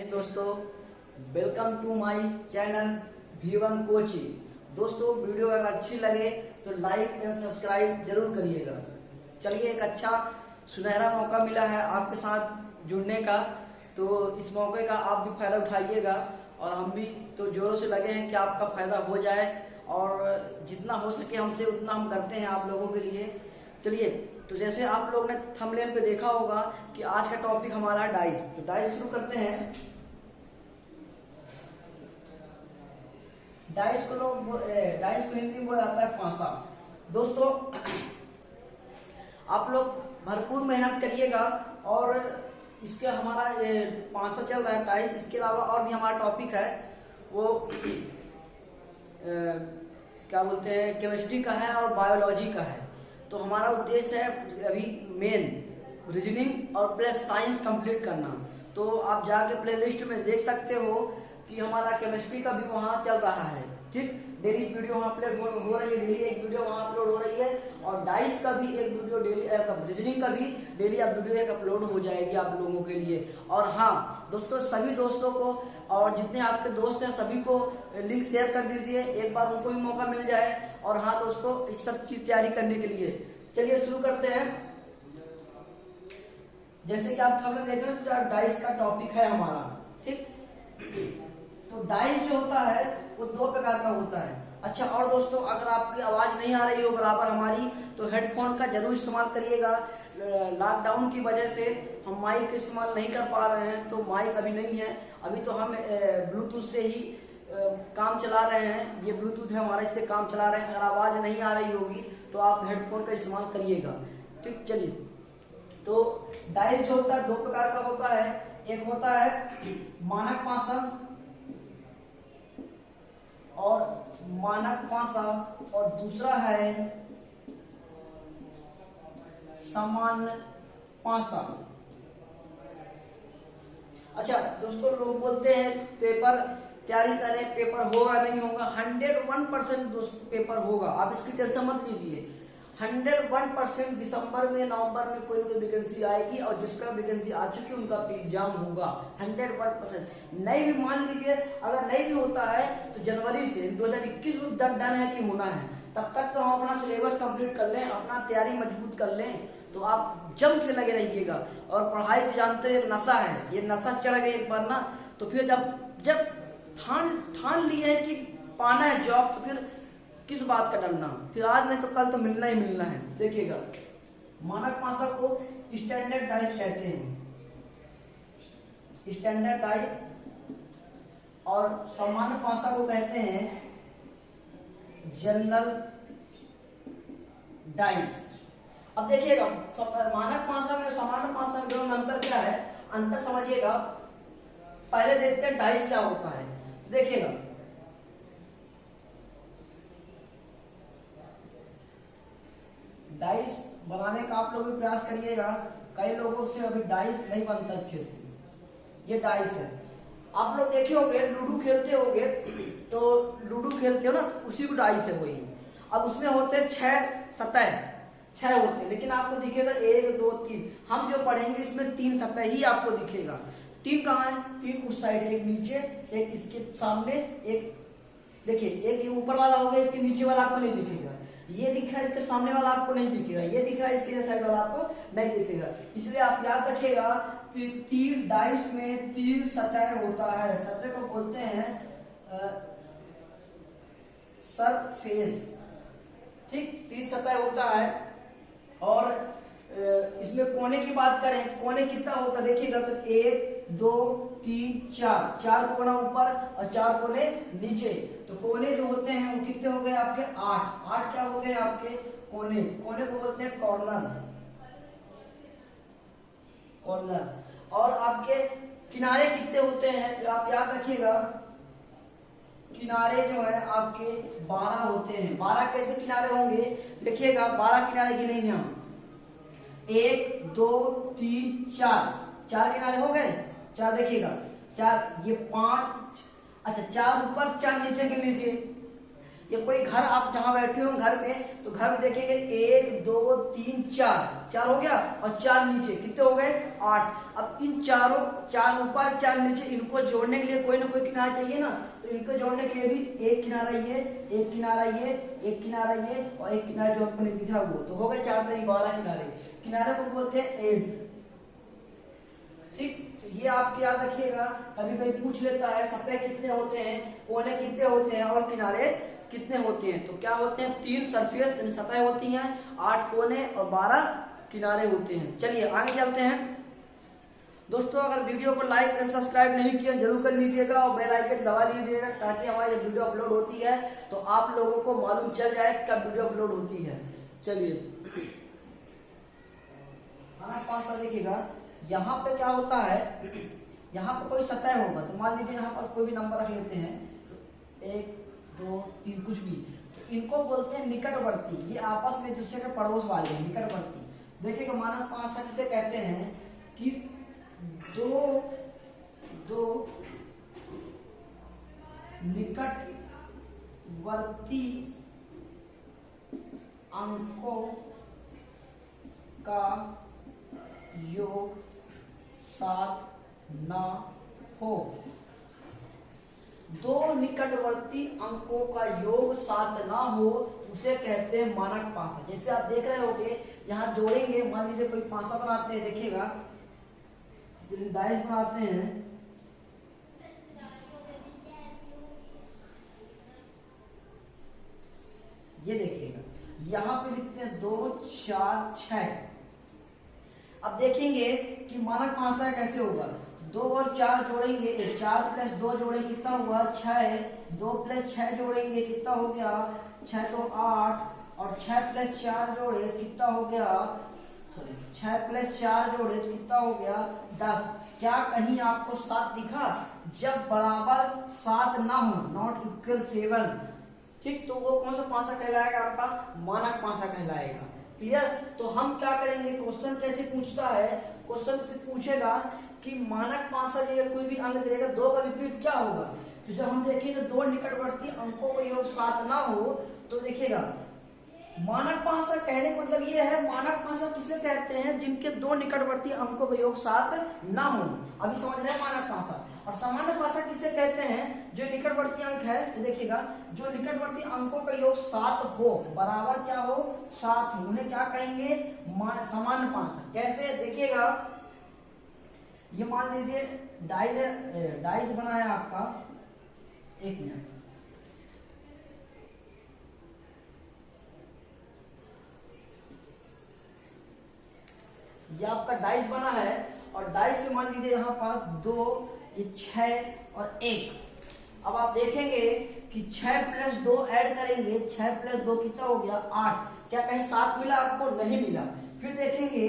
दोस्तों, welcome to my channel V1 coaching. दोस्तों, video अगर अच्छी लगे तो लाइक एंड सब्सक्राइब जरूर करिएगा। चलिए, एक अच्छा सुनहरा मौका मिला है आपके साथ जुड़ने का, तो इस मौके का आप भी फायदा उठाइएगा और हम भी तो जोरों से लगे हैं कि आपका फायदा हो जाए और जितना हो सके हमसे उतना हम करते हैं आप लोगों के लिए। चलिए, तो जैसे आप लोग ने थंबनेल पे देखा होगा कि आज का टॉपिक हमारा डाइस। तो डाइस शुरू करते हैं। डाइस को हिंदी में बोला जाता है पासा। दोस्तों, आप लोग भरपूर मेहनत करिएगा और इसके हमारा पासा चल रहा है डाइस। इसके अलावा और भी हमारा टॉपिक है, वो क्या बोलते हैं, केमिस्ट्री का है और बायोलॉजी का है। तो हमारा उद्देश्य है अभी मेन रीजनिंग और प्लस साइंस कंप्लीट करना। तो आप जाके प्लेलिस्ट में देख सकते हो कि हमारा केमिस्ट्री का भी वहाँ चल रहा है। ठीक, डेली वीडियो वहाँ अपलोड हो रही है, डेली एक वीडियो वहाँ अपलोड हो रही है और डाइस का भी एक वीडियो डेली, रीजनिंग का भी डेली अब वीडियो एक अपलोड हो जाएगी आप लोगों के लिए। और हाँ दोस्तों, सभी दोस्तों को और जितने आपके दोस्त हैं सभी को लिंक शेयर कर दीजिए, एक बार उनको भी मौका मिल जाए। और हाँ दोस्तों, इस सब की तैयारी करने के लिए चलिए शुरू करते हैं। जैसे कि आप हमने देख रहे हो, तो डाइस का टॉपिक है हमारा। ठीक, तो डाइस जो होता है वो दो प्रकार का होता है। अच्छा, और दोस्तों, अगर आपकी आवाज नहीं आ रही हो बराबर हमारी, तो हेडफोन का जरूर इस्तेमाल करिएगा। लॉकडाउन की वजह से हम माइक इस्तेमाल नहीं कर पा रहे हैं, तो माइक अभी नहीं है। अभी तो हम ब्लूटूथ से ही काम चला रहे हैं। ये ब्लूटूथ है हमारा, इससे काम चला रहे हैं। अगर आवाज नहीं आ रही होगी तो आप हेडफोन का इस्तेमाल करिएगा। ठीक, चलिए, तो डाइस जो होता है दो प्रकार का होता है। एक होता है मानक पासा और मानक पासा, और दूसरा है सामान्य पासा। अच्छा दोस्तों, लोग बोलते हैं पेपर तैयारी करें, पेपर होगा नहीं होगा। 101% पेपर होगा, आप इसकी टेंशन मत लीजिए। 101% दिसंबर में नवंबर में कोई ना कोई वैकेंसी आएगी और जिसका वैकेंसी आ चुकी है उनका एग्जाम होगा 101%। नहीं भी मान लीजिए, अगर नहीं भी होता है तो जनवरी से 2021 में डन है कि होना है। तब तक तो हम अपना सिलेबस कंप्लीट कर लें, अपना तैयारी मजबूत कर लें। तो आप जम से लगे रहिएगा। और पढ़ाई तो जानते हो एक नशा है, ये नशा चढ़ गई एक बार ना, तो फिर जब ठान लिए है कि पाना है जॉब, तो फिर किस बात का डरना। फिर आज नहीं तो कल तो मिलना ही मिलना है। देखिएगा, मानक पासा को स्टैंडर्ड डाइस कहते हैं, स्टैंडर्ड डाइस, और सामान्य पासा को कहते हैं जनरल डाइस। अब देखिएगा, मानक पासा में सामान्य पासा में दोनों में अंतर क्या है, अंतर समझिएगा। पहले देखते हैं डाइस क्या होता है। देखिएगा, डाइस बनाने का आप लोग भी प्रयास करिएगा। कई लोगों से अभी डाइस नहीं बनता अच्छे से। ये डाइस है, आप लोग देखे होंगे, लूडो खेलते होंगे, तो लूडो खेलते हो ना, उसी को डाइस है वही। अब उसमें होते हैं 6 होते हैं, लेकिन आपको दिखेगा 1 2 3। हम जो पढ़ेंगे इसमें 3 सतह ही आपको दिखेगा। 3 कहाँ है? 3 उस साइड, एक नीचे, एक इसके सामने, एक देखिए, एक ये ऊपर वाला हो गया, इसके नीचे वाला आपको नहीं दिखेगा। ये दिख रहा है, इसके सामने वाला आपको नहीं दिखेगा। ये दिख रहा है, इसके साइड वाला आपको नहीं दिखेगा। इसलिए आप याद रखिएगा, 3 डाइस में 3 सतह होता है। सतह को बोलते हैं सरफेस। ठीक, 3 सतह होता है। और इसमें कोने की बात करें, कोने कितना होता है देखिएगा, तो 1 2 3 4 कोना ऊपर और 4 कोने नीचे। तो कोने जो होते हैं वो कितने हो गए आपके? 8 क्या हो गए आपके कोने को बोलते हैं कॉर्नर। और आपके किनारे कितने होते हैं, तो आप याद रखिएगा, किनारे जो है आपके 12 होते हैं। 12 कैसे किनारे होंगे देखिएगा, 12 किनारे गिनेंगे हम। 1 2 3 4 किनारे हो गए। 4 देखिएगा, 4, ये 5, अच्छा 4 ऊपर 4 नीचे गिन लीजिए। ये कोई घर आप जहां बैठे हो घर में, तो घर में देखेंगे 1 2 3 4 हो गया, और 4 नीचे, कितने हो गए 8। अब इन चारों, 4 ऊपर 4 नीचे, इनको जोड़ने के लिए कोई ना कोई किनारा चाहिए ना, तो इनको जोड़ने के लिए भी एक किनारा ये, एक किनारा ये, एक किनारा ये, और एक किनारा जो आपको नहीं दिखा वो, तो हो गए 4 3 12 किनारे। किनारे को बोलते हैं एड। ठीक, तो ये आप याद रखिएगा, कभी कभी पूछ लेता है सतह कितने होते हैं, कोने कितने होते हैं और किनारे कितने होते हैं। तो क्या होते हैं, 3 सरफेस सतह होती हैं, 8 कोने और 12 किनारे होते हैं। चलिए आगे चलते हैं दोस्तों। अगर वीडियो को लाइक और सब्सक्राइब नहीं किया जरूर कर लीजिएगा, और बेल आइकन दबा लीजिएगा, ताकि हमारी जब वीडियो अपलोड होती है तो आप लोगों को मालूम चल जाए कब वीडियो अपलोड होती है। चलिए पास देखिएगा, यहाँ पे क्या होता है, यहाँ पे कोई सतह होगा, तो मान लीजिए यहाँ पास कोई भी नंबर रख लेते हैं, 1 2 3 कुछ भी, तो इनको बोलते हैं निकटवर्ती। ये आपस में दूसरे के पड़ोस वाले हैं, निकटवर्ती। देखिएगा मानस पासा किसे कहते हैं कि दो निकटवर्ती अंकों का योग साथ ना हो। 2 निकटवर्ती अंकों का योग साथ ना हो उसे कहते हैं मानक पासा। जैसे आप देख रहे होंगे, यहाँ जोड़ेंगे, मान लीजिए कोई पासा बनाते हैं, देखिएगा डाइस बनाते हैं, ये देखिएगा यहाँ पे लिखते हैं 2 4 6। अब देखेंगे कि मानक पासा कैसे होगा, 2 और 4 जोड़ेंगे, 4 प्लस 2 जोड़ेंगे कितना हुआ 6, 2 प्लस 6 जोड़ेंगे कितना हो गया 6 तो 8, और 6 प्लस 4 जोड़े कितना हो गया, सॉरी 6 प्लस 4 जोड़े तो कितना हो गया 10। क्या कहीं आपको 7 दिखा? जब बराबर 7 ना हो, नॉट इक्वल 7, ठीक, तो वो कौन सा पासा कहलाएगा, आपका मानक पासा कहलाएगा। क्लियर? तो हम क्या करेंगे, क्वेश्चन कैसे पूछता है, क्वेश्चन से पूछेगा कि मानक पासा अगर कोई भी अंक देगा, 2 का विपरीत क्या होगा। तो जब हम देखेंगे 2 निकटवर्ती अंकों का योग 7 ना हो, तो देखिएगा मानक पासा कहने का मतलब ये है, मानक पासा किसे कहते हैं, जिनके 2 निकटवर्ती अंकों का योग 7 ना हो। अभी समझ रहे हैं मानक पासा। और सामान्य पासा किसे कहते हैं, जो निकटवर्ती अंक है, तो देखिएगा जो निकटवर्ती अंकों का योग 7 हो, बराबर क्या हो 7 हो, उन्हें क्या कहेंगे, सामान्य पासा। कैसे, देखिएगा ये मान लीजिए डाइस बनाया आपका, 1 मिनट, ये आपका डाइस बना है, और डाइस में मान लीजिए यहाँ पास 2, ये 6 और 1। अब आप देखेंगे कि 6 प्लस 2 ऐड करेंगे, 6 प्लस 2 कितना हो गया 8। क्या कहीं 7 मिला आपको? नहीं मिला। फिर देखेंगे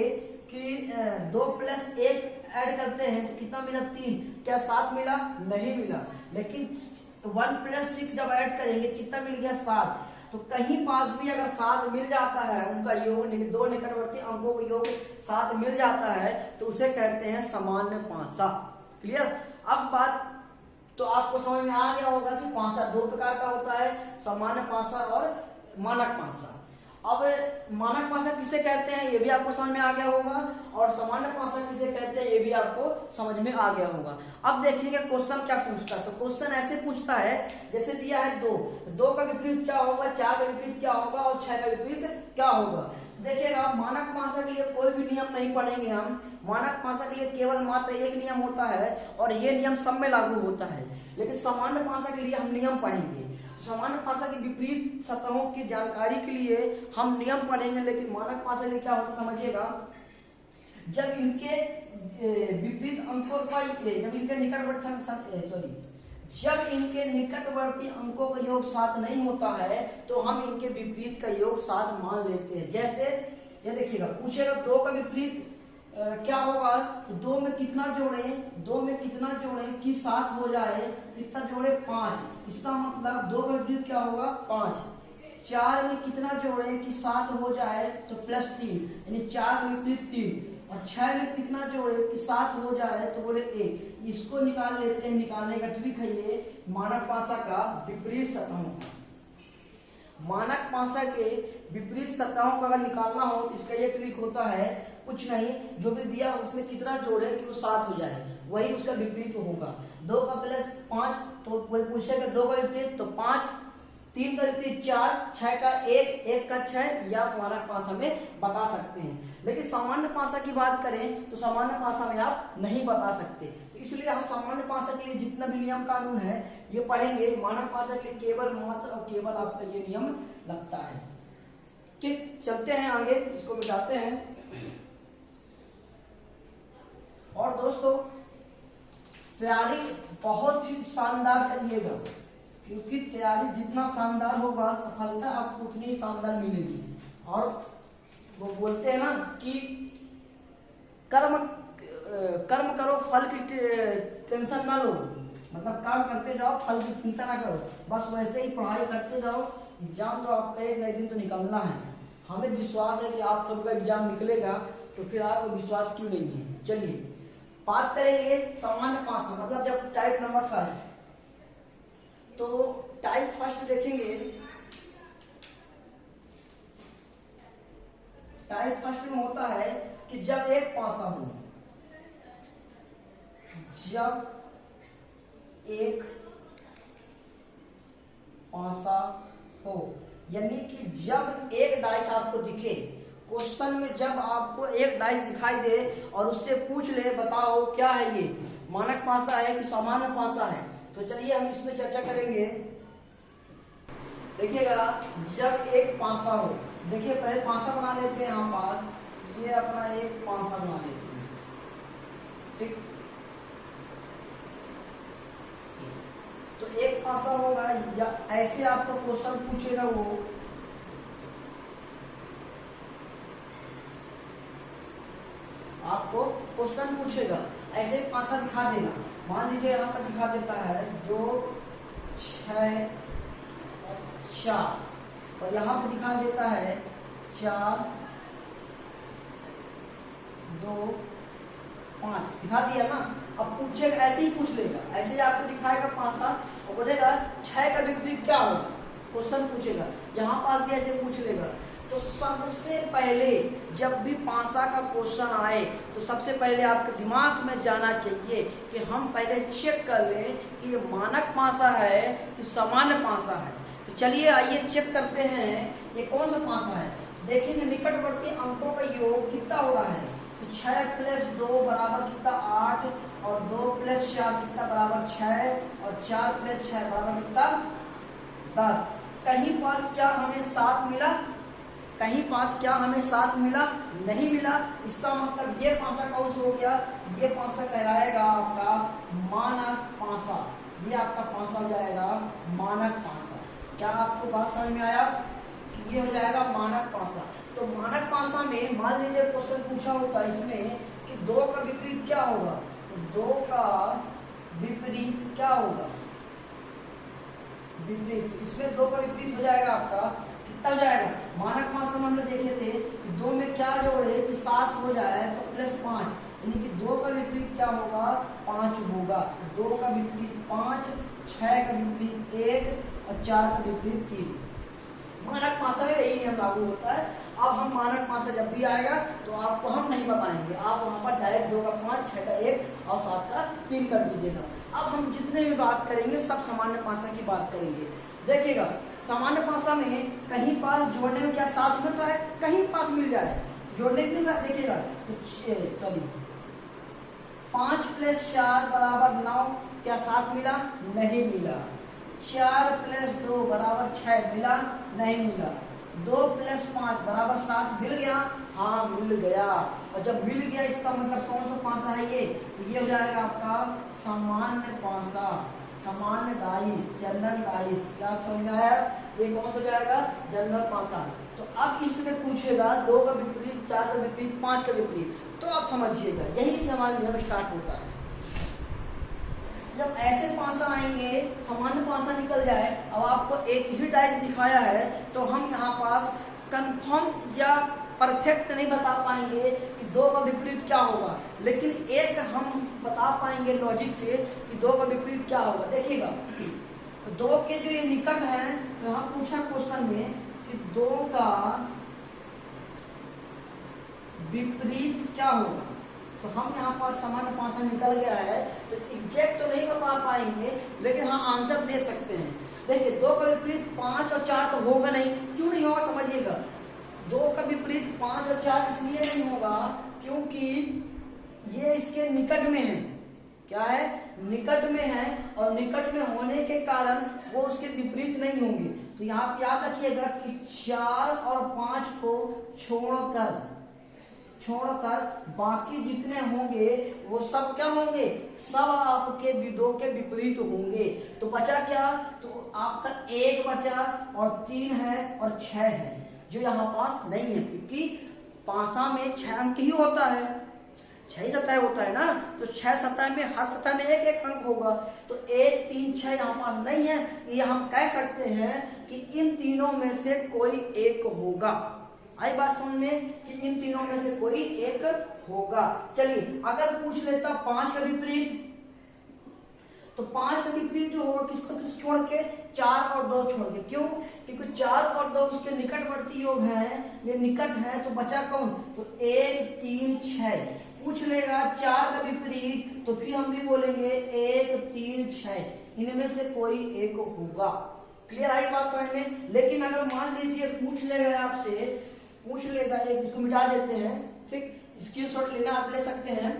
कि 2 प्लस 1 ऐड करते हैं तो कितना मिला 3। क्या 7 मिला? नहीं मिला। लेकिन 1 प्लस 6 जब ऐड करेंगे कितना मिल गया 7। तो कहीं पास भी अगर 7 मिल जाता है, उनका योग 2 निकटवर्ती अंकों का योग 7 मिल जाता है, तो उसे कहते हैं सामान्य पासा। क्लियर? अब बात तो आपको समझ में आ गया होगा कि पासा 2 प्रकार का होता है, सामान्य पासा और मानक पासा। अब मानक पासा किसे कहते हैं ये भी आपको समझ में आ गया होगा, और सामान्य पासा किसे कहते हैं ये भी आपको समझ में आ गया होगा। अब देखिएगा क्वेश्चन क्या पूछता है। तो क्वेश्चन ऐसे पूछता है, जैसे दिया है 2 का विपरीत क्या होगा, 4 का विपरीत क्या होगा, और 6 का विपरीत क्या होगा। देखिएगा मानक पासा के लिए कोई भी नियम नहीं पढ़ेंगे हम। मानक पासा के लिए केवल मात्र एक नियम होता है, और ये नियम सब में लागू होता है। लेकिन सामान्य पासा के लिए हम नियम पढ़ेंगे। सामान्य पासा की विपरीत सतहों की जानकारी के लिए हम नियम पढ़ेंगे, लेकिन मानक पासा के लिए क्या होता समझिएगा, जब इनके विपरीत अंकों का, जब इनके निकटवर्ती अंकों का योग 7 नहीं होता है, तो हम इनके विपरीत का योग 7 मान लेते हैं। जैसे ये देखिएगा, पूछेगा 2 का विपरीत क्या होगा, तो 2 में कितना जोड़े, 2 में कितना जोड़े कि 7 हो जाए, कितना जोड़े 5। इसका मतलब 2 का विपरीत क्या होगा 5। 4 में कितना जोड़े कि 7 हो जाए, तो +3, यानी 4 का विपरीत 3। और 6 में कितना जोड़े कि 7 हो जाए, तो बोले 1। इसको निकाल लेते हैं। निकालने का ट्रिक है ये मानक पासा का विपरीत सतहों का। मानक पासा के विपरीत सतहों को अगर निकालना हो तो इसका ये ट्रिक होता है, कुछ नहीं, जो भी दिया उसमें कितना जोड़े कि वो 7 हो जाए, वही उसका विपरीत होगा। 2 का प्लस 5 तो कोई पूछेगा 2 का विपरीत तो 5, 3 का विपरीत 4, 6 का 1, 1 का 6, या मानक पासा में बता सकते हैं। लेकिन सामान्य पासा की बात करें तो सामान्य पासा में आप नहीं बता सकते, तो इसलिए हम सामान्य पासा के लिए जितना भी नियम कानून है ये पढ़ेंगे। मानक पासा के लिए केवल मात्र और केवल आपका ये नियम लगता है। ठीक, चलते हैं आगे, इसको मिटाते हैं। और दोस्तों तैयारी बहुत ही शानदार करिएगा, क्योंकि तैयारी जितना शानदार होगा सफलता आपको उतनी ही शानदार मिलेगी। और वो बोलते हैं ना कि कर्म करो फल की टेंशन ना लो, मतलब काम करते जाओ फल की चिंता ना करो, बस वैसे ही पढ़ाई करते जाओ। एग्जाम तो आपका एक न दिन तो निकलना है, हमें विश्वास है कि आप सबका एग्जाम निकलेगा, तो फिर आपको विश्वास क्यों नहीं है। चलिए बात करेंगे सामान्य पासा, मतलब जब टाइप नंबर फर्स्ट, तो टाइप फर्स्ट देखेंगे। टाइप फर्स्ट में होता है कि जब एक पासा हो, जब एक पासा हो, यानी कि जब एक डाइस आपको दिखे क्वेश्चन में, जब आपको एक डाइस दिखाई दे और उससे पूछ ले बताओ क्या है ये, मानक पासा है कि सामान्य पासा है। तो चलिए हम इसमें चर्चा करेंगे। देखिएगा जब एक पासा हो, देखिए पहले पासा बना लेते हैं यहाँ पास, ये अपना एक पासा बना लेते हैं। ठीक, तो एक पासा होगा, या ऐसे आपको क्वेश्चन पूछेगा, वो आपको क्वेश्चन पूछेगा, ऐसे पासा दिखा देगा। मान लीजिए यहाँ पर दिखा देता है 2, 6, 4, और यहाँ पे दिखा देता है 4, 2, 5, दिखा दिया ना। अब पूछेगा, ऐसे ही पूछ लेगा, ऐसे ही आपको दिखाएगा पासा और बोलेगा 6 का विपरीत क्या होगा, क्वेश्चन पूछेगा। यहाँ पास भी ऐसे पूछ लेगा। तो सबसे पहले जब भी पासा का क्वेश्चन आए तो सबसे पहले आपके दिमाग में जाना चाहिए कि हम पहले चेक कर लें कि ये मानक पासा है कि सामान्य पासा है। तो चलिए आइए चेक करते हैं ये कौन सा पासा है। देखेंगे निकटवर्ती अंकों का योग कितना हो रहा है, तो 6 प्लस 2 बराबर कितना 8, और 2 प्लस 4 कितना बराबर 6, और 4 प्लस 6 बराबर कितना 10। कहीं पास क्या हमें 7 मिला, कहीं पास क्या हमें 7 मिला, नहीं मिला। इसका मतलब ये पासा कौन सा हो गया, ये पासा कहलाएगा आपका मानक पासा, ये आपका पासा हो जाएगा मानक पासा। क्या आपको बात समझ में आया कि ये हो जाएगा मानक पासा। तो मानक पासा में मान लीजिए क्वेश्चन पूछा होता है इसमें कि 2 का विपरीत क्या होगा, तो 2 का विपरीत क्या होगा, विपरीत, इसमें 2 का विपरीत हो जाएगा आपका कितना हो जाएगा। मानक पासा में हमने देखे थे कि 2 में क्या जोड़े कि 7 हो जाए तो प्लस 5, यानी कि 2 का विपरीत क्या होगा 5 होगा। 2 का विपरीत 5, 6 का विपरीत 1 और 4 का विपरीत 3। मानक पासा में यही नियम लागू होता है। अब हम मानक पासा जब भी आएगा तो आपको हम नहीं बताएंगे, आप वहां पर डायरेक्ट 2 का 5, 6 का 1 और 7 का 3 कर दीजिएगा। अब हम जितने भी बात करेंगे सब सामान्य पासा की बात करेंगे। देखिएगा सामान्य पासा में कहीं पास जोड़ने में क्या 7 मिल रहा है, कहीं पास मिल जाए जोड़ने मिल रहा है। देखिएगा तो चलिए 5 प्लस 4 बराबर 9, क्या 7 मिला, नहीं मिला। 4 प्लस 2 बराबर 6 मिला, नहीं मिला। 2 प्लस 5 बराबर 7 मिल गया, हाँ मिल गया। और जब मिल गया इसका मतलब कौन सा पासा है ये, तो ये हो जाएगा आपका सामान्य पासा, सामान्य डाइस, जनरल डाइस। क्या समझ में आया, ये कौन सा हो जाएगा जनरल पासा। तो अब इसमें पूछेगा 2 का विपरीत, 4 का विपरीत, 5 का विपरीत, तो आप समझिएगा यही से हमारा नियम स्टार्ट होता है। जब ऐसे पासा आएंगे सामान्य पासा निकल जाए, अब आपको एक ही डाइस दिखाया है तो हम यहाँ पास कंफर्म या परफेक्ट नहीं बता पाएंगे कि 2 का विपरीत क्या होगा, लेकिन एक हम बता पाएंगे लॉजिक से कि 2 का विपरीत क्या होगा। देखिएगा तो 2 के जो ये निकट है, तो यहाँ पूछा क्वेश्चन में कि 2 का विपरीत क्या होगा। तो हम यहाँ पास सामान्य पासा निकल गया है, तो एग्जैक्ट तो नहीं बता पाएंगे, लेकिन हाँ आंसर दे सकते हैं। देखिए 2 का विपरीत 5 और 4 तो होगा नहीं। क्यों नहीं होगा समझिएगा। 2 का विपरीत 5 और 4 इसलिए नहीं होगा क्योंकि ये इसके निकट में है। क्या है? निकट में है, और निकट में होने के कारण वो उसके विपरीत नहीं होंगे। तो यहाँ पे याद रखिएगा कि 4 और 5 को छोड़कर बाकी जितने होंगे वो सब क्या होंगे? सब आपके 2 के विपरीत होंगे। तो बचा क्या? तो आपका 1 बचा, और 3 है और 6 है, जो यहाँ पास नहीं है, क्योंकि पासा में 6 अंक ही होता है, 6 सतह होता है ना। तो 6 सतह में हर सतह में 1-1 अंक होगा। तो 1, 3, 6 यहाँ पास नहीं है। ये हम कह सकते हैं कि इन तीनों में से कोई एक होगा। आई बात समझ में कि इन तीनों में से कोई एक होगा। चलिए अगर पूछ लेता 5 का विपरीत, तो 5 का विपरीत जो होगा किसको किस छोड़ के? 4 और 2 छोड़ के। क्यों? क्योंकि 4 और 2 उसके निकटवर्ती योग हैं, ये निकट है। तो बचा कौन? तो 1, 3, 6 पूछ लेगा 4 का विपरीत, तो फिर हम भी बोलेंगे 1, 3, 6, इनमें से कोई एक होगा। क्लियर आई बात समझ में? लेकिन अगर मान लीजिए पूछ लेगा आपसे, पूछ लेगा, एक इसको मिटा देते हैं, ठीक, स्क्रीनशॉट लेना आप ले सकते हैं,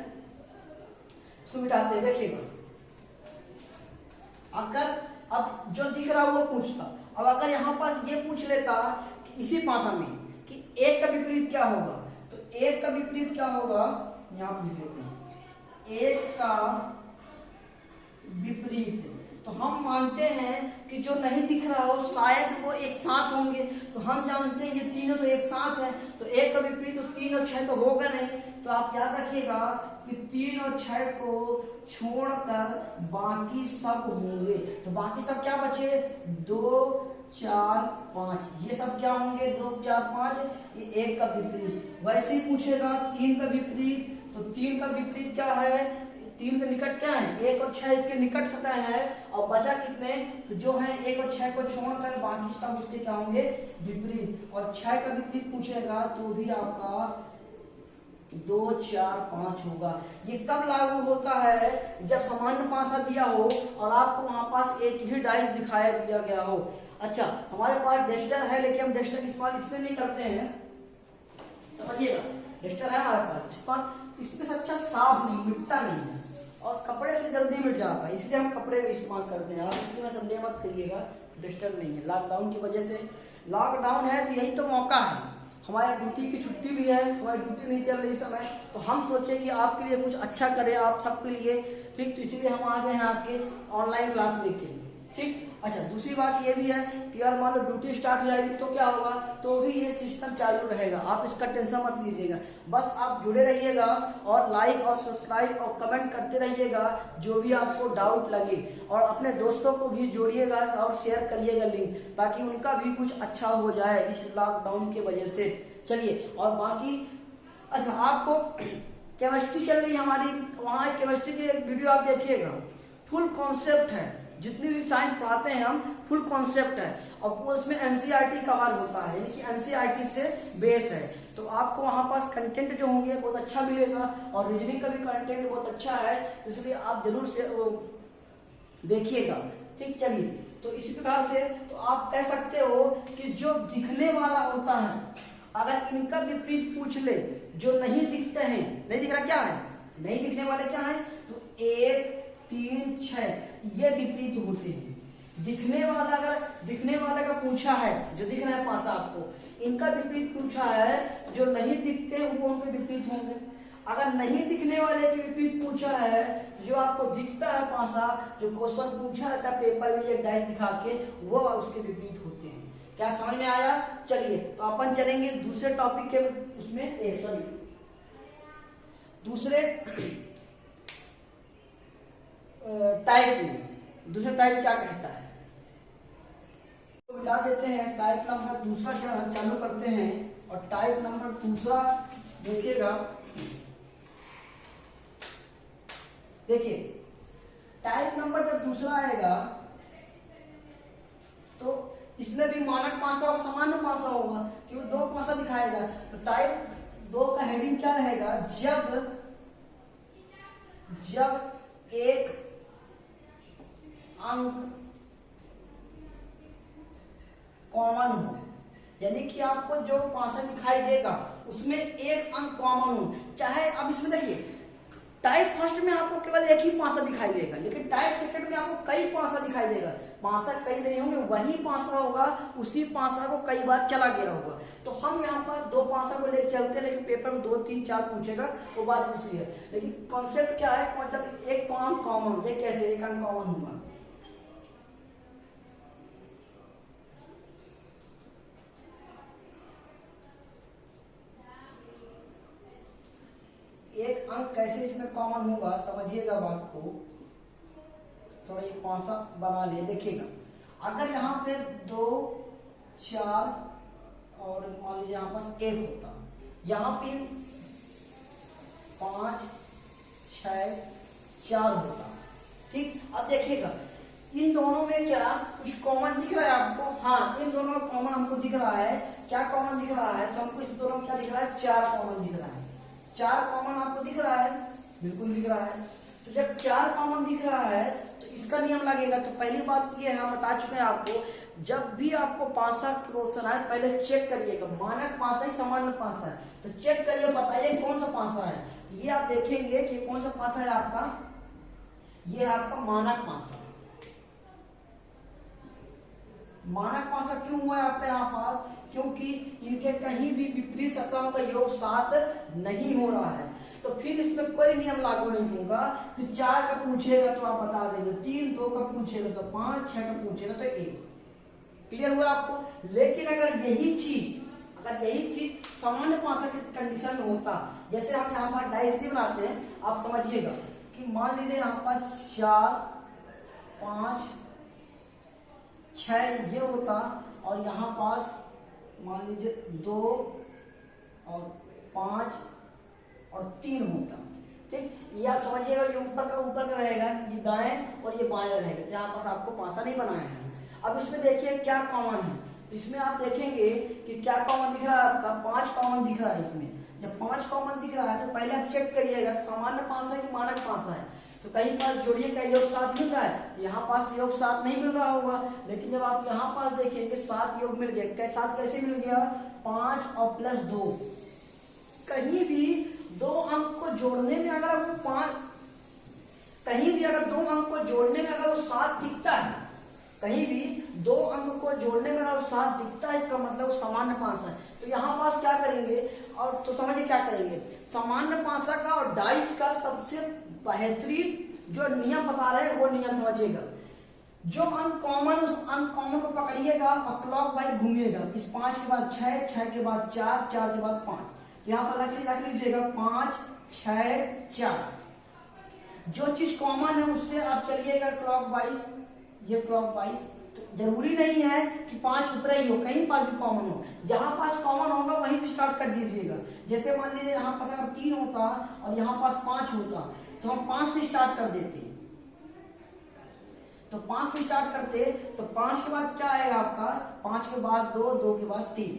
इसको मिटाते हैं। देखिएगा अगर अब जो दिख रहा वो पूछता, अब अगर यहाँ पास ये पूछ लेता कि इसी पासा में कि 1 का विपरीत क्या होगा, तो 1 का विपरीत क्या होगा यहाँ पर लिख लेते हैं। 1 का विपरीत, तो हम मानते हैं कि जो नहीं दिख रहा हो शायद वो एक साथ होंगे। तो हम जानते हैं ये तीनों तो एक साथ है, तो 1 का विपरीत तो 3 और 6 तो होगा नहीं। तो आप याद रखिएगा कि 3 और 6 को छोड़कर बाकी सब होंगे। तो बाकी सब क्या बचे? 2, 4, 5, ये सब क्या होंगे? 2, 4, 5, ये 1 का विपरीत। वैसे ही पूछेगा 3 का विपरीत, तो 3 का विपरीत क्या है? 3 के निकट क्या है? 1 और 6 इसके निकट सतह है, और बचा कितने? तो जो है 1 और 6 को छोड़कर बाकी सब उसके क्या होंगे? विपरीत। और 6 का विपरीत पूछेगा तो भी आपका 2, 4, 5 होगा। ये कब लागू होता है? जब सामान्य पासा दिया हो और आपको वहां पास एक ही डाइस दिखाया दिया गया हो। अच्छा, हमारे पास डस्टर है, लेकिन हम डस्टर इस्तेमाल इसमें नहीं करते हैं, समझिएगा। डस्टर है हमारे पास, इस्तेमाल इसमें से अच्छा साफ नहीं, मिटता नहीं है, और कपड़े से जल्दी मिट जाता है, इसलिए हम कपड़े का इस्तेमाल करते हैं। आप इसमें संदेह मत करिएगा, डस्टर नहीं है। लॉकडाउन की वजह से, लॉकडाउन है तो यही तो मौका है, हमारी ड्यूटी की छुट्टी भी है, हमारी ड्यूटी नहीं चल रही समय, तो हम सोचे कि आपके लिए कुछ अच्छा करें, आप सबके लिए, ठीक। तो इसीलिए हम आ गए हैं आपके ऑनलाइन क्लास लेके, ठीक। अच्छा, दूसरी बात ये भी है कि अगर मान लो ड्यूटी स्टार्ट हो जाएगी तो क्या होगा? तो भी ये सिस्टम चालू रहेगा, आप इसका टेंशन मत लीजिएगा। बस आप जुड़े रहिएगा और लाइक और सब्सक्राइब और कमेंट करते रहिएगा जो भी आपको डाउट लगे, और अपने दोस्तों को भी जोड़िएगा और शेयर करिएगा लिंक, ताकि उनका भी कुछ अच्छा हो जाए इस लॉकडाउन की वजह से। चलिए, और बाकी अच्छा, आपको केमिस्ट्री चल रही है हमारी, वहाँ केमिस्ट्री के वीडियो आप देखिएगा, फुल कॉन्सेप्ट है, जितनी भी साइंस पढ़ाते हैं हम फुल कॉन्सेप्ट है, और उसमें एनसीईआरटी कवर होता है, यानी कि एनसीईआरटी से बेस है। तो आपको वहां पास कंटेंट जो होंगे बहुत अच्छा मिलेगा, और रीजनिंग का भी कंटेंट बहुत अच्छा है, इसलिए आप जरूर से वो देखिएगा, ठीक। चलिए, तो इसी प्रकार से तो आप कह सकते हो कि जो दिखने वाला होता है, अगर इनका विपरीत पूछ ले, जो नहीं दिखते हैं, नहीं दिख रहा क्या है? नहीं दिखने वाले क्या है? तो 1, 3, 6 ये विपरीत होते हैं। दिखने वाला, अगर दिखने वाले का पूछा है, जो दिख रहा है पासा आपको, इनका विपरीत पूछा है, जो नहीं दिखते वो उनके विपरीत होंगे। अगर नहीं दिखने वाले के विपरीत पूछा है, तो जो आपको दिखता है पासा, जो क्वेश्चन पूछा रहता है पेपर में एक डाइस दिखा के, वो उसके विपरीत होते हैं। क्या समझ में आया? चलिए, तो अपन चलेंगे दूसरे टॉपिक के उसमें, दूसरे टाइप में। दूसरा टाइप क्या कहता है तो मिटा देते हैं। टाइप नंबर दूसरा चालू करते हैं, और टाइप नंबर दूसरा देखिएगा। देखिए, टाइप नंबर जब दूसरा आएगा तो इसमें भी मानक पासा और सामान्य पासा होगा, क्योंकि दो पासा दिखाएगा। तो टाइप 2 का हेडिंग क्या रहेगा, जब एक अंक कॉमन हो, यानी कि आपको जो पासा दिखाई देगा उसमें एक अंक कॉमन हो, चाहे अब इसमें देखिए टाइप फर्स्ट में आपको केवल एक ही पासा दिखाई देगा, लेकिन टाइप सेकंड में आपको कई पासा दिखाई देगा। पासा कई नहीं होंगे, वही पासा होगा, उसी पासा को कई बार चला गया होगा। तो हम यहाँ पर दो पासा को लेकर चलते हैं, लेकिन पेपर में 2, 3, 4 पूछेगा वो बात दूसरी है। लेकिन कॉन्सेप्ट क्या है, मतलब एक अंक कॉमन, देख कैसे एक अंक कॉमन होगा। एक अंक कैसे इसमें कॉमन होगा, समझिएगा बात को, थोड़ा ये पासा बना लिए, देखिएगा। अगर यहाँ पे 2, 4 और मान लीजिए यहाँ पास 1 होता, यहाँ पे 5, 6, 4 होता, ठीक। अब देखिएगा इन दोनों में क्या कुछ कॉमन दिख रहा है आपको? हाँ, इन दोनों में कॉमन हमको दिख रहा है। क्या कॉमन दिख रहा है? तो हमको इस दोनों में क्या दिख रहा है? 4 कॉमन दिख रहा है। 4 कॉमन आपको दिख रहा है, बिल्कुल दिख रहा है। तो जब 4 कॉमन दिख रहा है तो इसका नियम लगेगा। तो पहली बात ये है, हम बता चुके हैं आपको, जब भी आपको पासा क्वेश्चन आए पहले चेक करिएगा, मानक पासा ही सामान्य पासा है, तो चेक करिए, बताइए कौन सा पासा है। ये आप देखेंगे कि कौन सा पासा है आपका, ये है आपका मानक पासा। मानक पासा क्यों हुआ है आपका यहाँ पास? क्योंकि इनके कहीं भी विपरीत सतहों का योग 7 नहीं हो रहा है। तो फिर इसमें कोई नियम लागू नहीं होगा। फिर 4 का पूछेगा तो आप बता देंगे, 3, 2 का पूछेगा तो 5, 6 का पूछेगा तो 1। क्लियर हुआ आपको? लेकिन अगर यही चीज सामान्य पासा की कंडीशन में होता, जैसे हम यहाँ पर डाइस बनाते हैं, आप समझिएगा कि मान लीजिए यहाँ पास 4, 5, 6 ये होता, और यहाँ पास मान लीजिए 2 और 5 और 3 होता, ठीक। ये आप समझिएगा, ये ऊपर का रहेगा, ये दाएं और ये बाएं रहेगा। यहाँ पास आपको पासा नहीं बनाया है। अब इसमें देखिए क्या कॉमन है, तो इसमें आप देखेंगे कि क्या कॉमन दिख रहा है आपका, 5 कॉमन दिख रहा है इसमें। जब 5 कॉमन दिख रहा है तो पहले आप चेक करिएगा सामान्य पासा है कि मानक पासा है। तो कहीं पास जोड़िए का योग 7 मिल रहा है, तो यहाँ पास योग 7 नहीं मिल रहा होगा। लेकिन जब आप यहाँ पास देखेंगे 7 योग मिल गया। 7 कैसे मिल गया? 5 और प्लस 2। कहीं भी 2 अंक को जोड़ने में अगर वो 5, कहीं भी अगर 2 अंक को जोड़ने में अगर वो 7 दिखता है, कहीं भी 2 अंक को जोड़ने में अगर वो 7 दिखता है, इसका मतलब वो सामान्य पासा है। तो यहाँ पास क्या करेंगे, और तो समझिए क्या करेंगे, सामान्य पासा का और डाइस का सबसे बेहतरीन जो नियम बता रहे हैं वो नियम समझिएगा। जो अंक कॉमन, उस अंक कॉमन को पकड़िएगा और क्लॉक वाइज घूमिएगा। इस 5 के बाद 6, 6 के बाद 4, 4 के बाद 5। तो यहाँ पर रख लीजिएगा 5, 6, 4। जो चीज कॉमन है उससे आप चलिएगा क्लॉक वाइज, ये क्लॉक वाइज। तो जरूरी नहीं है कि 5 ऊपर ही हो, कहीं पास भी कॉमन हो। जहां पास कॉमन होगा वहीं से स्टार्ट कर दीजिएगा। जैसे मान लीजिए यहाँ पास अगर 3 होता और यहाँ पास 5 होता, तो हम 5 से स्टार्ट कर देते। तो 5 से स्टार्ट करते, तो 5 के बाद क्या आएगा आपका, 5 के बाद 2, 2 के बाद 3।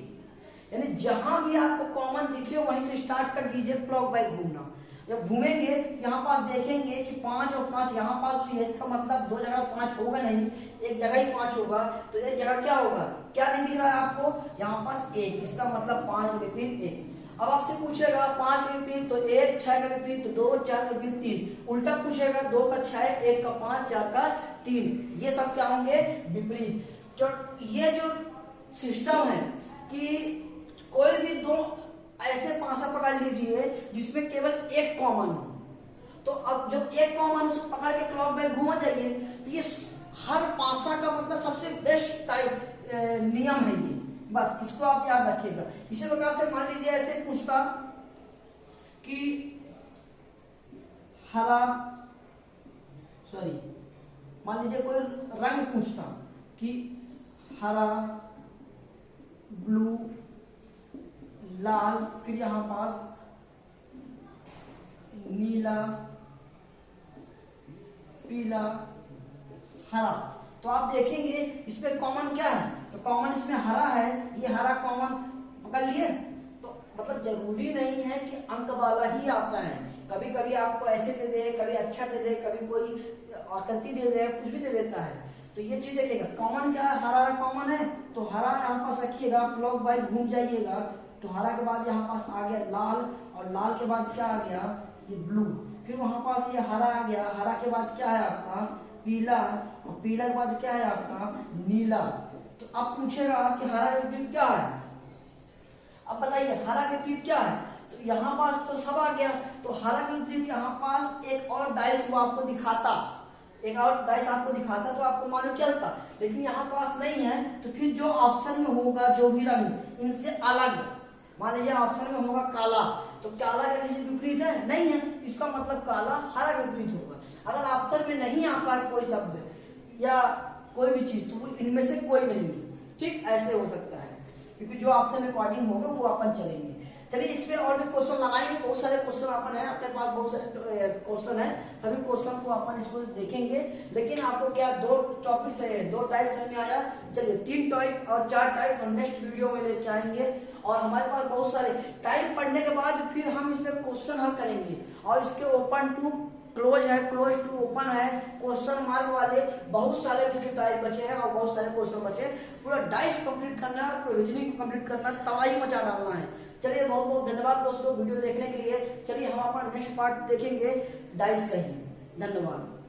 यानी जहां भी आपको कॉमन दिखे वहीं से स्टार्ट कर दीजिए क्लॉक वाइज घूमना। जब घूमेंगे यहाँ पास देखेंगे कि 5 और 5 यहाँ पास भी है, इसका मतलब 2 जगह 5 होगा नहीं, एक जगह ही 5 होगा। तो एक जगह क्या होगा, क्या नहीं दिख रहा है आपको, यहाँ पास 1, इसका मतलब 5 का विपरीत 1। अब आपसे पूछेगा 5 का विपरीत तो 1, 6 का विपरीत तो 2, 4 का विपरीत 3। उल्टा पूछेगा 2 का 6, 1 का 5, 4 का 3। ये सब क्या होंगे, विपरीत। तो ये जो सिस्टम है कि कोई भी 2 ऐसे पासा पकड़ लीजिए जिसमें केवल एक कॉमन हो। तो अब जब एक कॉमन उसको पकड़ के क्लॉक वाइज घूमा जाइए, तो ये हर पासा का मतलब सबसे बेस्ट टाइप नियम है ये। बस इसको आप याद रखिएगा। इसी प्रकार से मान लीजिए ऐसे पूछता कि हरा, मान लीजिए कोई रंग पूछता कि हरा, ब्लू, लाल, फिर यहां पास नीला, पीला, हरा। तो आप देखेंगे इसमें कॉमन क्या है, तो कॉमन इसमें हरा है, ये हरा कॉमन पकड़ लिए। तो मतलब जरूरी नहीं है कि अंक वाला ही आता है, कभी कभी आपको ऐसे दे दे, कभी अच्छा दे दे, कभी कोई आकृति दे दे, कुछ भी दे देता है। तो ये चीज देखिएगा कॉमन क्या है, हरा कॉमन है, तो हरा यहाँ पास रखिएगा, क्लॉक वाइज घूम जाइएगा, तो हरा के बाद यहाँ पास आ गया लाल, और लाल के बाद क्या आ गया, ये ब्लू, फिर वहां पास ये हरा आ गया, हरा के बाद क्या है आपका पीला, और पीला के बाद क्या है आपका नीला। तो अब पूछेगा कि हरा के विपरीत क्या है, अब बताइए हरा के विपरीत क्या है, तो यहाँ पास तो सब आ गया, तो हरा के विपरीत यहाँ पास एक और डाइस वो आपको दिखाता, एक और डाइस आपको दिखाता तो आपको मालूम चलता, लेकिन यहाँ पास नहीं है। तो फिर जो ऑप्शन में होगा, जो भी रंग इनसे अलग, मान लीजिए ऑप्शन में होगा काला, तो काला का किसी विपरीत है नहीं है, इसका मतलब काला हरा के विपरीत होगा। अगर ऑप्शन में नहीं आता है कोई शब्द या कोई भी चीज, तो इनमें से कोई नहीं, ठीक ऐसे हो सकता है, क्योंकि जो ऑप्शन अकॉर्डिंग होगा वो अपन चलेंगे। चलिए इसमें और भी क्वेश्चन लगाएंगे, बहुत सारे क्वेश्चन अपन है अपने पास, बहुत सारे क्वेश्चन है, सभी क्वेश्चन को अपन इसको देखेंगे। लेकिन आपको क्या दो टॉपिक है, दो टाइप समझ में आया, चलिए 3 टाइप और 4 टाइप नेक्स्ट वीडियो में लेके आएंगे। और हमारे पास बहुत सारे टाइप पढ़ने के बाद फिर हम इसमें क्वेश्चन हल करेंगे, और इसके ओपन टू क्लोज है, क्लोज टू ओपन है, क्वेश्चन मार्क वाले बहुत सारे इसके टाइप बचे हैं, और बहुत सारे क्वेश्चन बचे हैं। पूरा डाइस कंप्लीट करना है, पूरा रीजनिंग कंप्लीट करना है, तबाही मचा डालना है। चलिए बहुत बहुत धन्यवाद दोस्तों वीडियो देखने के लिए। चलिए हम अपना नेक्स्ट पार्ट देखेंगे डाइस का ही। धन्यवाद।